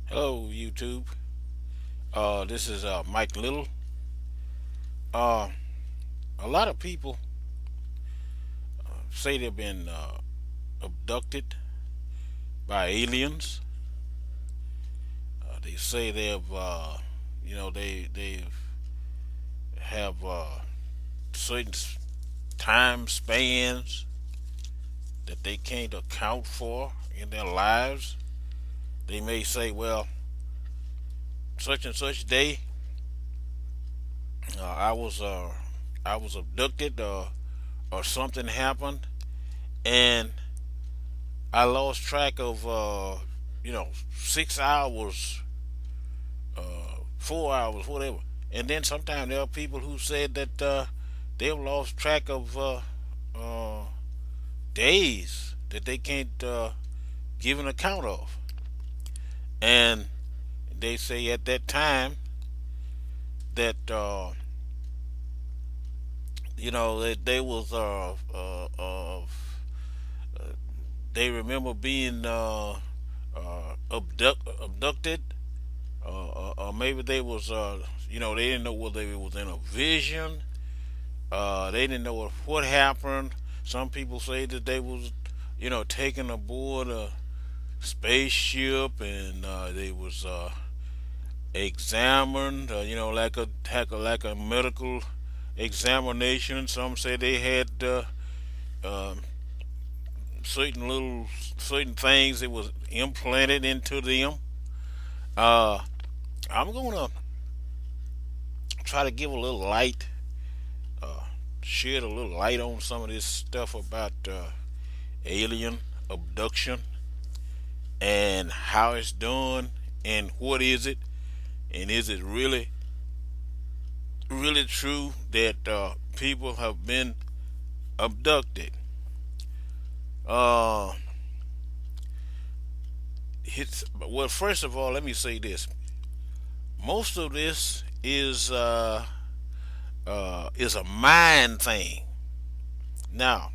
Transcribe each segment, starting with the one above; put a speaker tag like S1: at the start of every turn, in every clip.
S1: Hello, YouTube. This is Mike Little. Uh, a lot of people say they've been abducted by aliens. They say they have certain time spans that they can't account for in their lives. They may say, well, such and such day, uh, I was uh, I was abducted, or something happened, and I lost track of 6 hours, 4 hours, whatever. And then sometimes there are people who said that they've lost track of uh, days that they can't give an account of. And they say at that time that that they was they remember being abducted, or maybe they was they didn't know whether it was in a vision. They didn't know what happened. Some people say that they was taken aboard a spaceship, and they was examined, like a medical examination. Some say they had uh, certain things that was implanted into them. Uh, I'm gonna try to give a little light, uh, shed a little light on some of this stuff about alien abduction and how it's done and what is it, and is it really true that people have been abducted. Uh, well, first of all, let me say this: most of this is a mind thing. Now,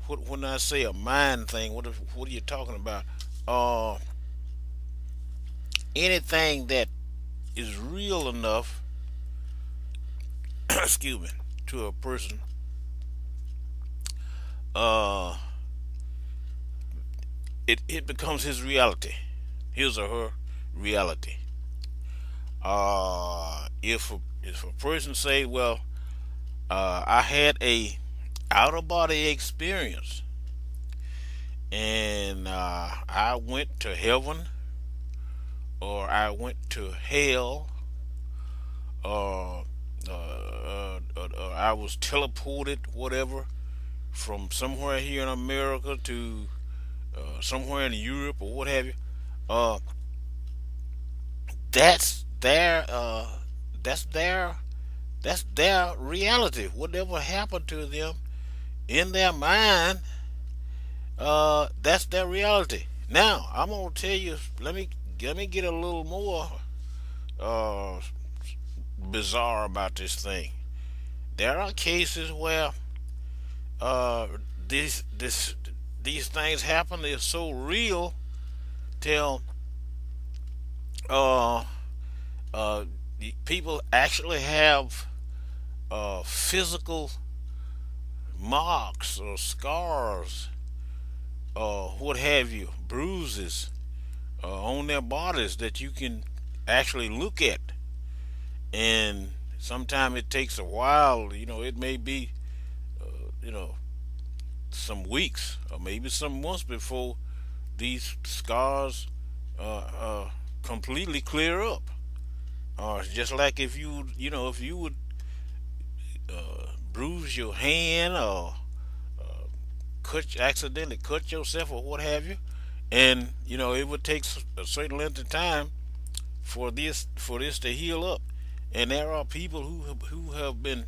S1: when I say a mind thing, what are you talking about? Uh, Anything that is real enough, excuse me, to a person, uh, it becomes his reality, his or her reality. If a person say, well, I had a out of body experience, and I went to heaven, or I went to hell, or or I was teleported, whatever, from somewhere here in America to somewhere in Europe or what have you. Uh, that's their that's their that's their reality. Whatever happened to them in their mind, that's their reality. Now I'm gonna tell you. Let me get a little more uh, bizarre about this thing. There are cases where uh, these this these things happen. They're so real till uh, people actually have physical marks or scars, or what have you, bruises on their bodies that you can actually look at. And sometimes it takes a while. It may be you know some weeks or maybe some months before these scars completely clear up. Just like if you would bruise your hand, or accidentally cut yourself or what have you, and it would take a certain length of time for this to heal up. And there are people who have been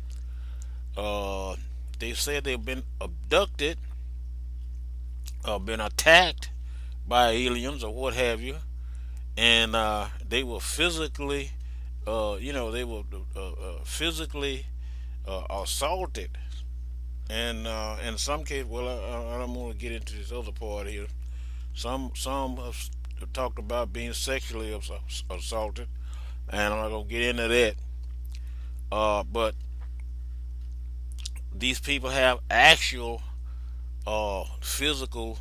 S1: uh, they said they've been abducted, or been attacked by aliens or what have you, and they were physically physically assaulted. And in some cases, well, I don't want to get into this other part here. Some talked about being sexually assaulted, and I'm not gonna get into that. But these people have actual physical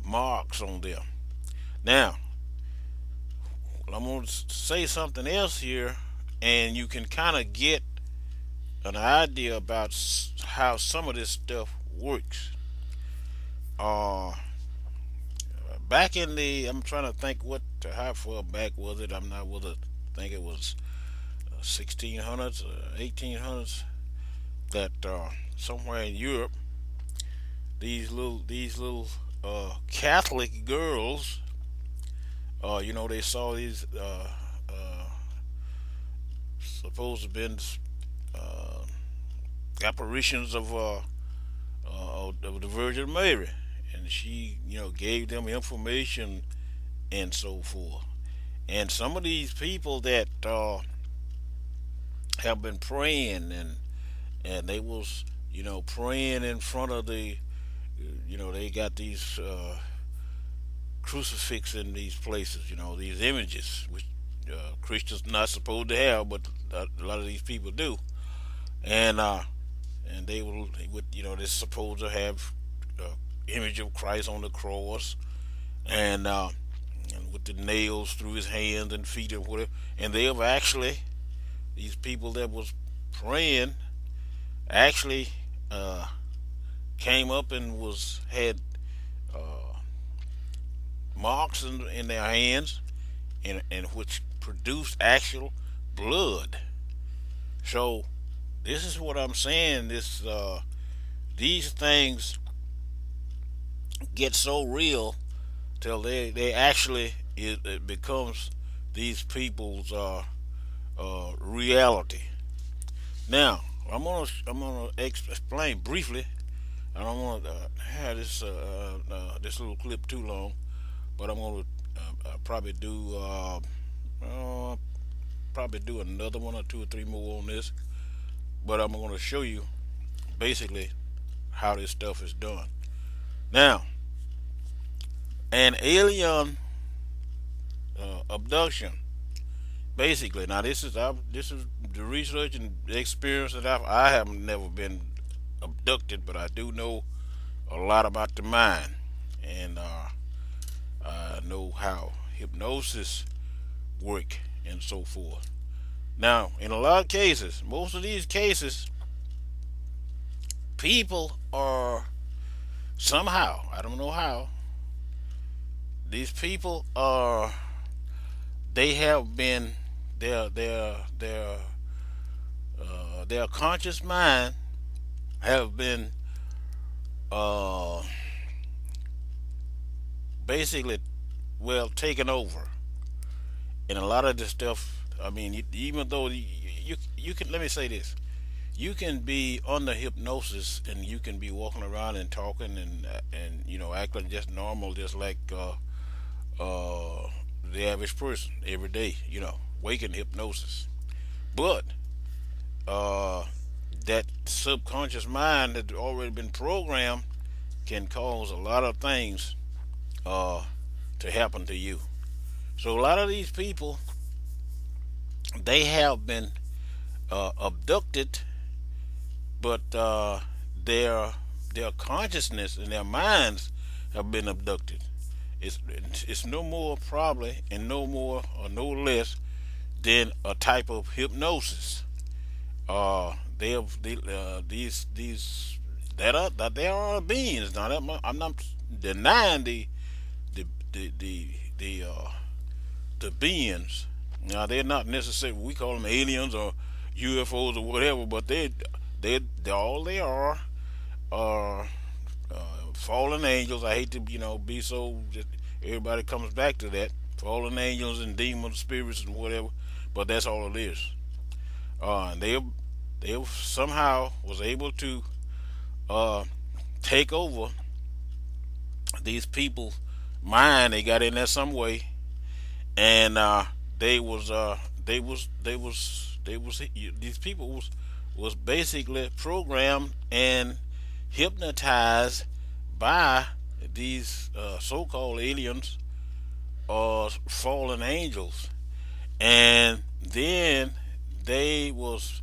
S1: marks on them. Now, I'm going to say something else here, and you can kind of get an idea about how some of this stuff works. Uh, Back in the, I'm trying to think how far back was it? I'm not with it. I think it was 1600s, 1800s. That somewhere in Europe, these little Catholic girls, they saw these supposed to have been uh, apparitions of the Virgin Mary, and she, gave them information and so forth. And some of these people that have been praying, and they was, praying in front of they got these crucifix in these places, these images, which Christians not supposed to have, but a lot of these people do. And they're supposed to have image of Christ on the cross, and with the nails through his hands and feet and whatever. And they have actually, these people that was praying actually came up and had uh, marks in their hands, and which produced actual blood. So this is what I'm saying. These things get so real till they actually it becomes these people's reality. Now I'm gonna explain briefly. I don't want to have this little clip too long, but I'm gonna probably do another one or two or three more on this. But I'm gonna show you basically how this stuff is done. Now, an alien abduction. Basically, now this is the research and the experience that I have never been abducted, but I do know a lot about the mind, and I know how hypnosis work and so forth. Now, in a lot of cases, most of these cases, people are somehow, I don't know how, these people are, they have been, their conscious mind have been uh, basically, well, taken over. And a lot of this stuff, I mean, even though you can, let me say this, you can be under hypnosis and you can be walking around and talking and acting just normal, just like the average person every day, waking hypnosis. But uh, that subconscious mind that already been programmed can cause a lot of things uh, to happen to you. So a lot of these people, they have been abducted, but their consciousness and their minds have been abducted. It's no more probably and no more or no less than a type of hypnosis. They have these that there are beings. Now I'm not denying the the the the uh, the beings. Now they're not necessarily, we call them aliens or UFOs or whatever, but they all they are fallen angels. I hate to be so that everybody comes back to that, fallen angels and demon spirits and whatever, but that's all it is. And they somehow was able to uh, take over these people's mind. They got in there some way, and they was these people was basically programmed and hypnotized by these so-called aliens fallen angels, and then they was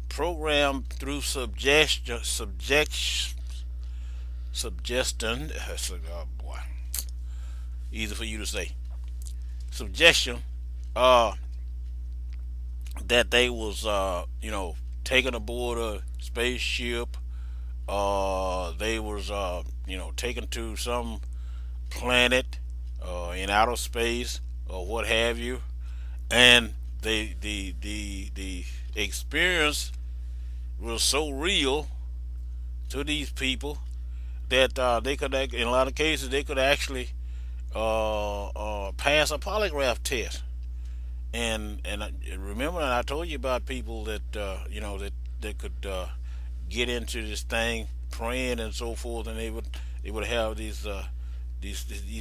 S1: programmed through suggestion. Oh boy, easy for you to say. Suggestion. Uh, that they was taken aboard a spaceship. They was taken to some planet in outer space or what have you, and the experience was so real to these people that they could, in a lot of cases, they could actually pass a polygraph test. And remember, I told you about people that that could get into this thing praying and so forth, and they would have these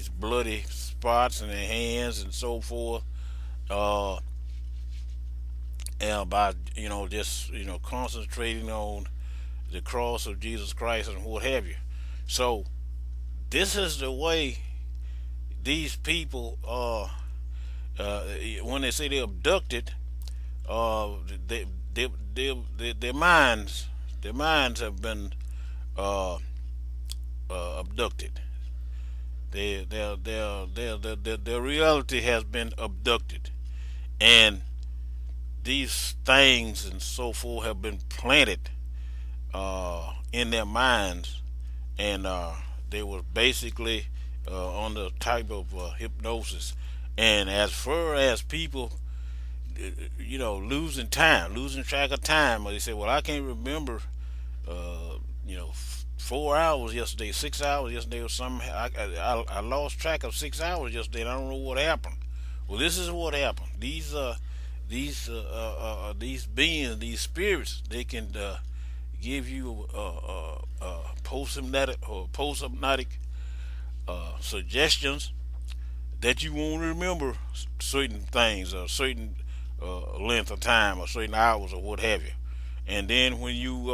S1: bloody spots in their hands and so forth, uh, and by just concentrating on the cross of Jesus Christ and what have you. So this is the way these people uh, when they say they're abducted, uh, they, their minds have been uh, abducted. Their reality has been abducted, and these things and so forth have been planted in their minds, and they were basically on the type of hypnosis. And as far as people, losing track of time, or they say, well, I can't remember, 4 hours yesterday, 6 hours yesterday, or something. I lost track of 6 hours yesterday, and I don't know what happened. Well, this is what happened. These beings, these spirits, they can give you post-hypnotic suggestions that you won't remember certain things, or certain length of time, or certain hours, or what have you. And then when you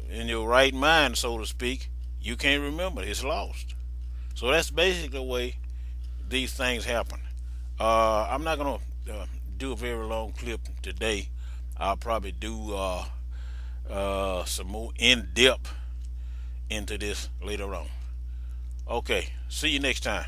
S1: in your right mind, so to speak, you can't remember. It's lost. So that's basically the way these things happen. I'm not gonna do a very long clip today. I'll probably do some more in depth into this later on. Okay, see you next time.